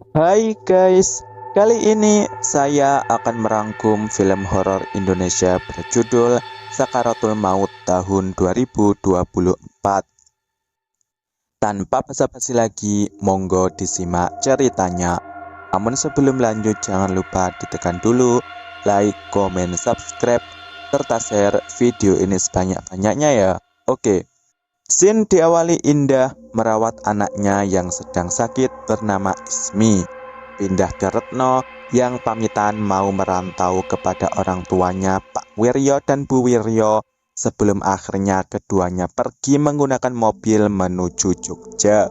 Hai guys, kali ini saya akan merangkum film horor Indonesia berjudul Sakaratul Maut tahun 2024. Tanpa basa-basi lagi, monggo disimak ceritanya. Namun sebelum lanjut jangan lupa ditekan dulu like, komen, subscribe, serta share video ini sebanyak-banyaknya ya. Oke. Scene diawali Indah merawat anaknya yang sedang sakit bernama Ismi. Pindah ke Retno yang pamitan mau merantau kepada orang tuanya Pak Wiryo dan Bu Wiryo sebelum akhirnya keduanya pergi menggunakan mobil menuju Jogja.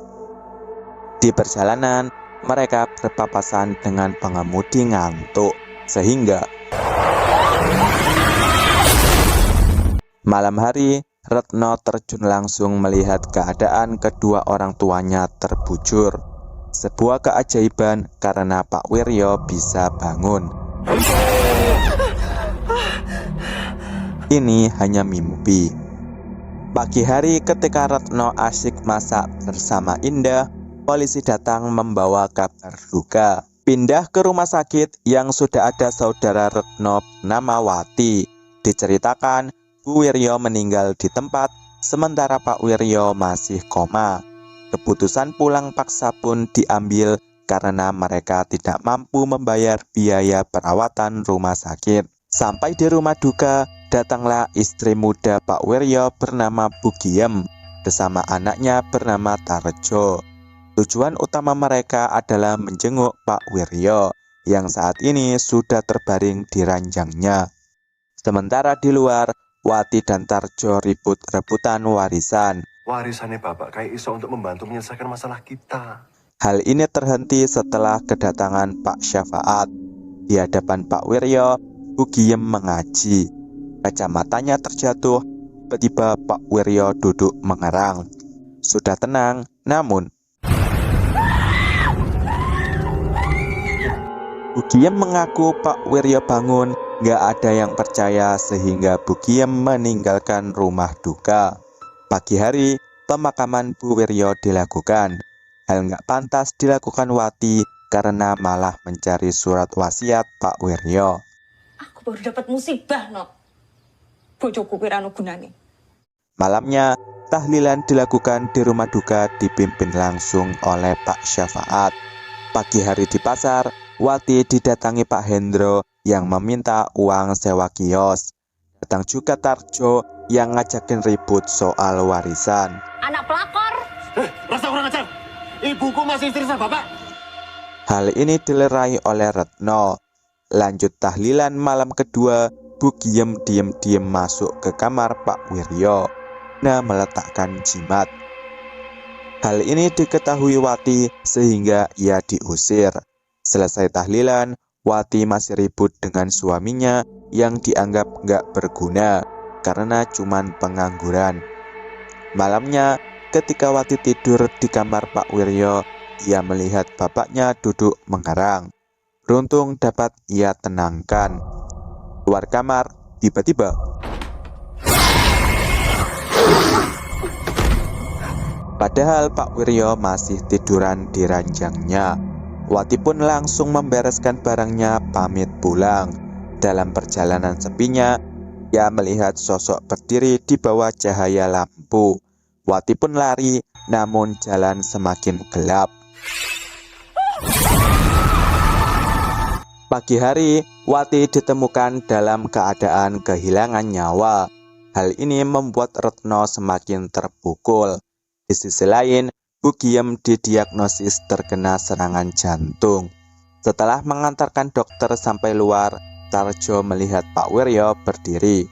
Di perjalanan, mereka berpapasan dengan pengemudi ngantuk sehingga malam hari Retno terjun langsung melihat keadaan kedua orang tuanya terbujur. Sebuah keajaiban karena Pak Wiryo bisa bangun. Ini hanya mimpi. Pagi hari ketika Retno asyik masak bersama Indah, polisi datang membawa kabar duka. Pindah ke rumah sakit yang sudah ada saudara Retno bernama Wati. Diceritakan Bu Wiryo meninggal di tempat, sementara Pak Wiryo masih koma. Keputusan pulang paksa pun diambil karena mereka tidak mampu membayar biaya perawatan rumah sakit. Sampai di rumah duka, datanglah istri muda Pak Wiryo bernama Bu Giem bersama anaknya bernama Tarjo. Tujuan utama mereka adalah menjenguk Pak Wiryo yang saat ini sudah terbaring di ranjangnya. Sementara di luar, Wati dan Tarjo ribut rebutan warisan. Warisannya bapak kayak iso untuk membantu menyelesaikan masalah kita. Hal ini terhenti setelah kedatangan Pak Syafaat. Di hadapan Pak Wiryo, Bu Giem mengaji. Kacamatanya terjatuh, tiba-tiba Pak Wiryo duduk mengerang. Sudah tenang, namun Bu Giem mengaku Pak Wiryo bangun. Gak ada yang percaya sehingga Bu Giem meninggalkan rumah duka. Pagi hari, pemakaman Bu Wiryo dilakukan. Hal gak pantas dilakukan Wati karena malah mencari surat wasiat Pak Wiryo. Aku baru dapat musibah, no. Bojoku kira anu gunane. Malamnya, tahlilan dilakukan di rumah duka dipimpin langsung oleh Pak Syafaat. Pagi hari di pasar, Wati didatangi Pak Hendro yang meminta uang sewa kios. Datang juga Tarjo yang ngajakin ribut soal warisan. Anak pelakor. Rasa kurang ajar. Ibuku masih istri sama bapak. Hal ini dilerai oleh Retno. Lanjut tahlilan malam kedua, Bu Giem diem-diem masuk ke kamar Pak Wiryo. Nah, meletakkan jimat. Hal ini diketahui Wati sehingga ia diusir. Selesai tahlilan, Wati masih ribut dengan suaminya yang dianggap gak berguna karena cuman pengangguran. Malamnya, ketika Wati tidur di kamar Pak Wiryo, ia melihat bapaknya duduk mengerang. Beruntung dapat ia tenangkan. Keluar kamar, tiba-tiba padahal Pak Wiryo masih tiduran di ranjangnya. Wati pun langsung membereskan barangnya pamit pulang. Dalam perjalanan sepinya, ia melihat sosok berdiri di bawah cahaya lampu. Wati pun lari, namun jalan semakin gelap. Pagi hari, Wati ditemukan dalam keadaan kehilangan nyawa. Hal ini membuat Retno semakin terpukul. Di sisi lain, Bu Giem didiagnosis terkena serangan jantung. Setelah mengantarkan dokter sampai luar, Tarjo melihat Pak Wiryo berdiri.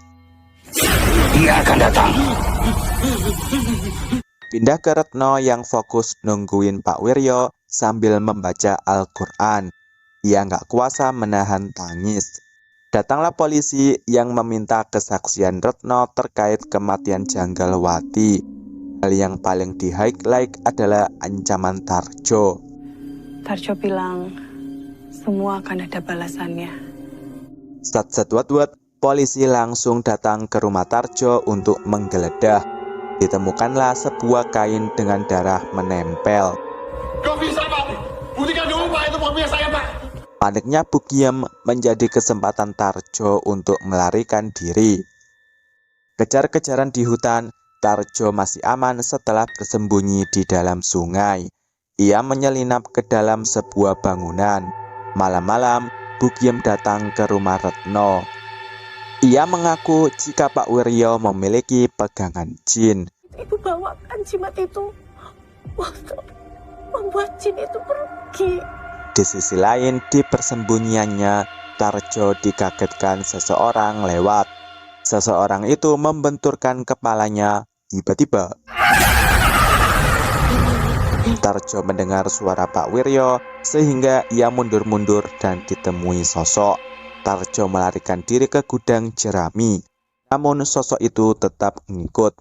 Dia akan datang. Pindah ke Retno yang fokus nungguin Pak Wiryo sambil membaca Al-Quran. Ia nggak kuasa menahan tangis. Datanglah polisi yang meminta kesaksian Retno terkait kematian janggal Wati. Hal yang paling di-highlight adalah ancaman Tarjo. Tarjo bilang, semua akan ada balasannya. Sat-sat wat-wat, polisi langsung datang ke rumah Tarjo untuk menggeledah. Ditemukanlah sebuah kain dengan darah menempel. Gak bisa pak. Buktikan dulu pak itu mobil saya, Pak. Paniknya Bugiem menjadi kesempatan Tarjo untuk melarikan diri. Kejar-kejaran di hutan, Tarjo masih aman setelah bersembunyi di dalam sungai. Ia menyelinap ke dalam sebuah bangunan. Malam-malam, Bugiem datang ke rumah Retno. Ia mengaku jika Pak Wiryo memiliki pegangan jin. Ibu bawakan jimat itu untuk membuat jin itu pergi. Di sisi lain, di persembunyiannya, Tarjo dikagetkan seseorang lewat. Seseorang itu membenturkan kepalanya tiba-tiba. Tarjo mendengar suara Pak Wiryo sehingga ia mundur-mundur dan ditemui sosok. Tarjo melarikan diri ke gudang jerami, namun sosok itu tetap mengikut.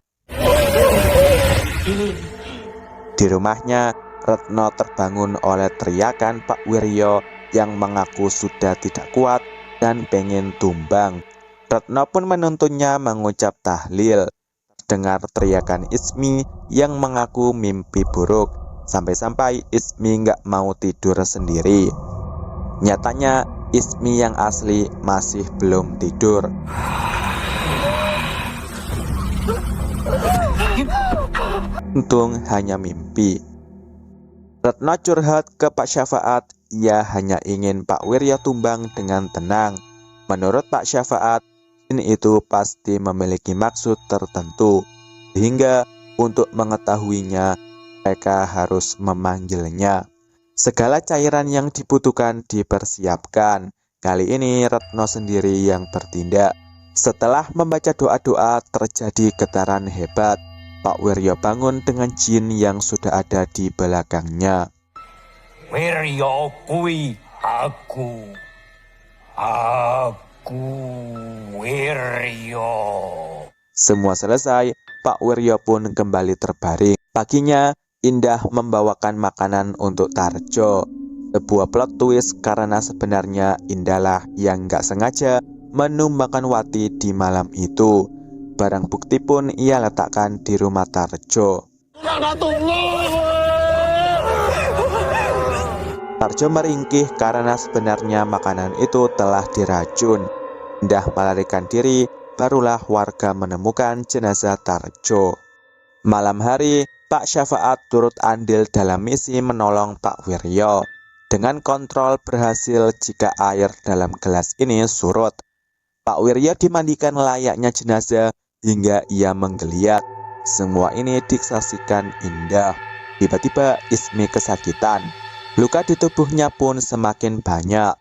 Di rumahnya, Retno terbangun oleh teriakan Pak Wiryo yang mengaku sudah tidak kuat dan pengen tumbang. Retno pun menuntunnya mengucap tahlil. Dengar teriakan Ismi yang mengaku mimpi buruk. Sampai-sampai Ismi nggak mau tidur sendiri. Nyatanya Ismi yang asli masih belum tidur. Untung hanya mimpi. Retno curhat ke Pak Syafaat, ia hanya ingin Pak Wiryo tumbang dengan tenang. Menurut Pak Syafaat, jin itu pasti memiliki maksud tertentu, sehingga untuk mengetahuinya, mereka harus memanggilnya. Segala cairan yang dibutuhkan dipersiapkan. Kali ini Retno sendiri yang bertindak. Setelah membaca doa-doa, terjadi getaran hebat. Pak Wiryo bangun dengan jin yang sudah ada di belakangnya. Wiryo kui aku Wiryo. Semua selesai, Pak Wiryo pun kembali terbaring. Paginya, Indah membawakan makanan untuk Tarjo. Sebuah plot twist karena sebenarnya Indahlah yang gak sengaja menumbangkan Wati di malam itu. Barang bukti pun ia letakkan di rumah Tarjo. Tarjo meringkih karena sebenarnya makanan itu telah diracun. Indah melarikan diri, barulah warga menemukan jenazah Tarjo. Malam hari, Pak Syafaat turut andil dalam misi menolong Pak Wiryo. Dengan kontrol berhasil jika air dalam gelas ini surut. Pak Wiryo dimandikan layaknya jenazah hingga ia menggeliat. Semua ini disaksikan Indah. Tiba-tiba Ismi kesakitan. Luka di tubuhnya pun semakin banyak.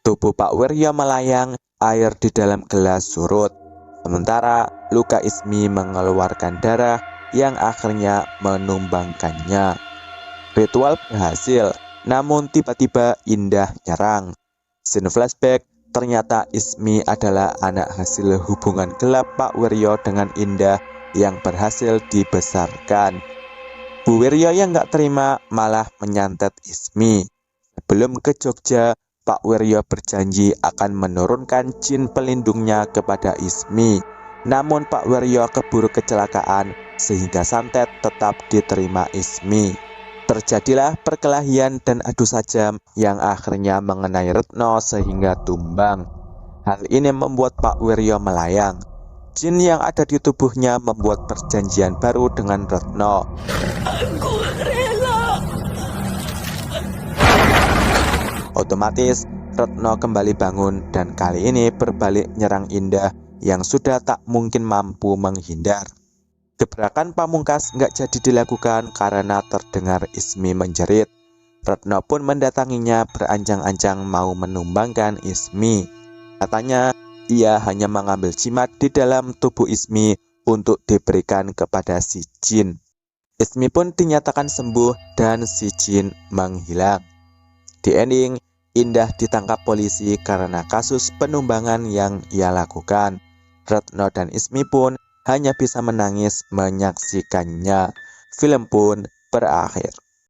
Tubuh Pak Wiryo melayang, air di dalam gelas surut. Sementara luka Ismi mengeluarkan darah yang akhirnya menumbangkannya. Ritual berhasil, namun tiba-tiba Indah nyerang. Scene flashback, ternyata Ismi adalah anak hasil hubungan gelap Pak Wiryo dengan Indah yang berhasil dibesarkan. Bu Wiryo yang gak terima malah menyantet Ismi. Sebelum ke Jogja, Pak Wiryo berjanji akan menurunkan jin pelindungnya kepada Ismi. Namun Pak Wiryo keburu kecelakaan sehingga santet tetap diterima Ismi. Terjadilah perkelahian dan adu sajam yang akhirnya mengenai Retno sehingga tumbang. Hal ini membuat Pak Wiryo melayang. Jin yang ada di tubuhnya membuat perjanjian baru dengan Retno. Aku rela. Otomatis Retno kembali bangun dan kali ini berbalik nyerang Indah yang sudah tak mungkin mampu menghindar. Gebrakan pamungkas nggak jadi dilakukan karena terdengar Ismi menjerit. Retno pun mendatanginya berancang-ancang mau menumbangkan Ismi. Katanya ia hanya mengambil jimat di dalam tubuh Ismi untuk diberikan kepada si jin. Ismi pun dinyatakan sembuh dan si jin menghilang. Di ending, Indah ditangkap polisi karena kasus penumbangan yang ia lakukan. Retno dan Ismi pun hanya bisa menangis menyaksikannya. Film pun berakhir.